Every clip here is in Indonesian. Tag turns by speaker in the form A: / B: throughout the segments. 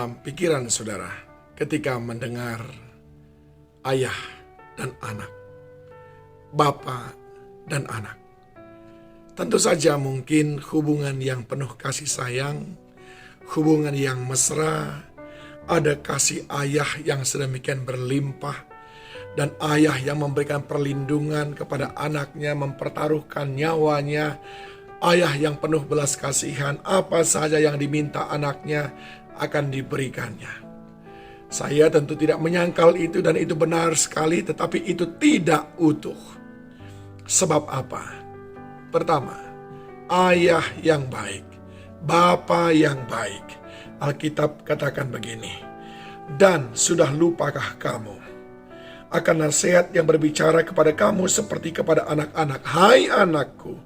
A: dalam pikiran saudara ketika mendengar ayah dan anak, bapa dan anak? Tentu saja mungkin hubungan yang penuh kasih sayang, hubungan yang mesra, ada kasih ayah yang sedemikian berlimpah, dan ayah yang memberikan perlindungan kepada anaknya, mempertaruhkan nyawanya. Ayah yang penuh belas kasihan, apa saja yang diminta anaknya akan diberikannya. Saya tentu tidak menyangkal itu dan itu benar sekali, tetapi itu tidak utuh. Sebab apa? Pertama, ayah yang baik, bapa yang baik. Alkitab katakan begini, dan sudah lupakah kamu akan nasihat yang berbicara kepada kamu seperti kepada anak-anak? Hai anakku,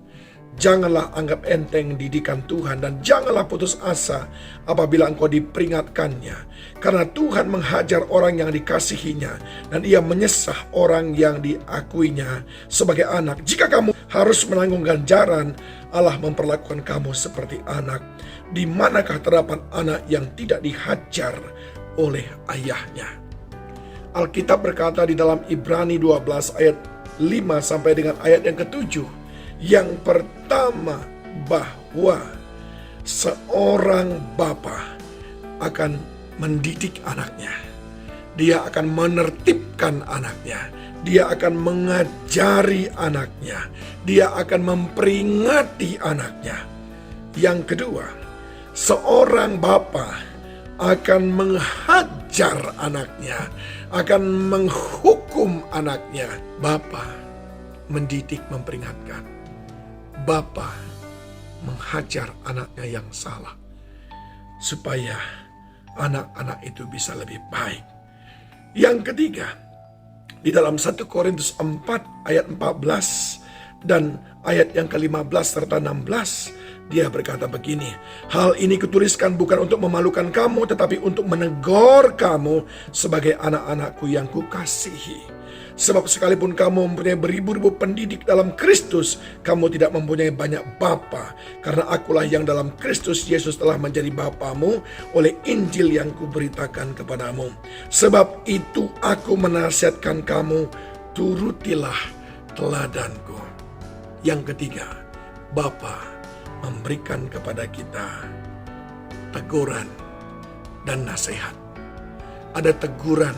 A: janganlah anggap enteng didikan Tuhan dan janganlah putus asa apabila engkau diperingatkannya. Karena Tuhan menghajar orang yang dikasihinya dan ia menyesah orang yang diakuinya sebagai anak. Jika kamu harus menanggung ganjaran, Allah memperlakukan kamu seperti anak. Di manakah terdapat anak yang tidak dihajar oleh ayahnya? Alkitab berkata di dalam Ibrani 12 ayat 5 sampai dengan ayat yang ke-7. Yang pertama, bahwa seorang bapa akan mendidik anaknya. Dia akan menertibkan anaknya. Dia akan mengajari anaknya. Dia akan memperingati anaknya. Yang kedua, seorang bapa akan menghajar anaknya, akan menghukum anaknya. Bapa mendidik, memperingatkan. Bapa menghajar anaknya yang salah, supaya anak-anak itu bisa lebih baik. Yang ketiga, di dalam 1 Korintus 4 ayat 14 dan ayat yang ke-15 serta 16, dia berkata begini, hal ini kutuliskan bukan untuk memalukan kamu, tetapi untuk menegur kamu sebagai anak-anakku yang kukasihi. Sebab sekalipun kamu mempunyai beribu-ribu pendidik dalam Kristus, kamu tidak mempunyai banyak bapa. Karena akulah yang dalam Kristus Yesus telah menjadi bapamu oleh Injil yang kuberitakan kepadamu. Sebab itu aku menasihatkan kamu, turutilah teladanku. Yang ketiga, Bapa memberikan kepada kita teguran dan nasihat. Ada teguran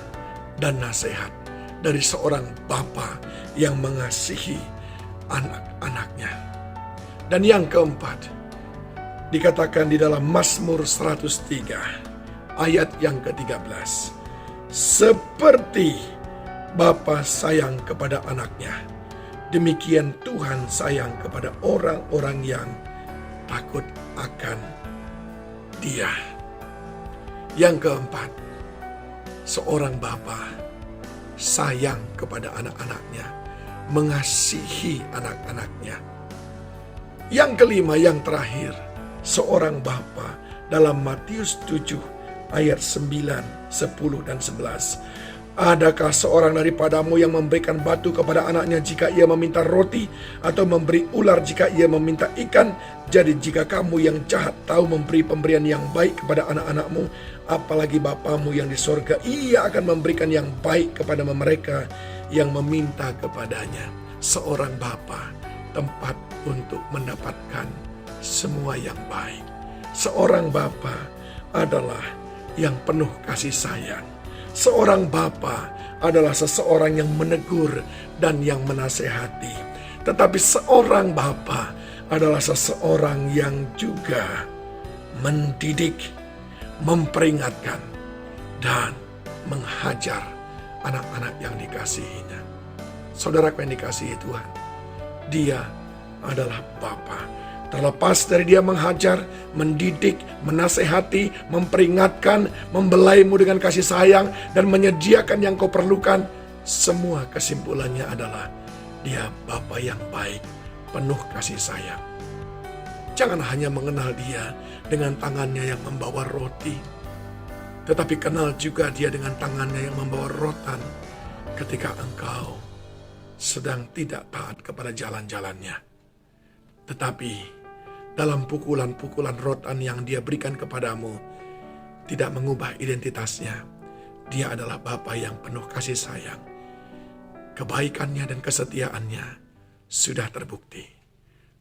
A: dan nasihat dari seorang bapa yang mengasihi anak-anaknya. Dan yang keempat, dikatakan di dalam Mazmur 103 ayat yang ke-13, seperti bapa sayang kepada anaknya, demikian Tuhan sayang kepada orang-orang yang takut akan Dia. Yang keempat, seorang bapa sayang kepada anak-anaknya, mengasihi anak-anaknya. Yang kelima, yang terakhir, seorang bapa dalam Matius 7 ayat 9, 10 dan 11. Adakah seorang daripadamu yang memberikan batu kepada anaknya jika ia meminta roti, atau memberi ular jika ia meminta ikan? Jadi jika kamu yang jahat tahu memberi pemberian yang baik kepada anak-anakmu, apalagi Bapamu yang di sorga, ia akan memberikan yang baik kepada mereka yang meminta kepadanya. Seorang bapa tempat untuk mendapatkan semua yang baik. Seorang bapa adalah yang penuh kasih sayang. Seorang bapa adalah seseorang yang menegur dan yang menasehati. Tetapi seorang bapa adalah seseorang yang juga mendidik, memperingatkan, dan menghajar anak-anak yang dikasihinya. Saudaraku yang dikasihi Tuhan, Dia adalah Bapa. Terlepas dari Dia menghajar, mendidik, menasehati, memperingatkan, membelaimu dengan kasih sayang, dan menyediakan yang kau perlukan, semua kesimpulannya adalah Dia Bapa yang baik, penuh kasih sayang. Jangan hanya mengenal Dia dengan tangannya yang membawa roti, tetapi kenal juga Dia dengan tangannya yang membawa rotan ketika engkau sedang tidak taat kepada jalan-jalannya. Tetapi dalam pukulan-pukulan rotan yang Dia berikan kepadamu, tidak mengubah identitasnya. Dia adalah Bapa yang penuh kasih sayang. Kebaikannya dan kesetiaannya sudah terbukti.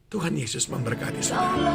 A: Tuhan Yesus memberkati saudara.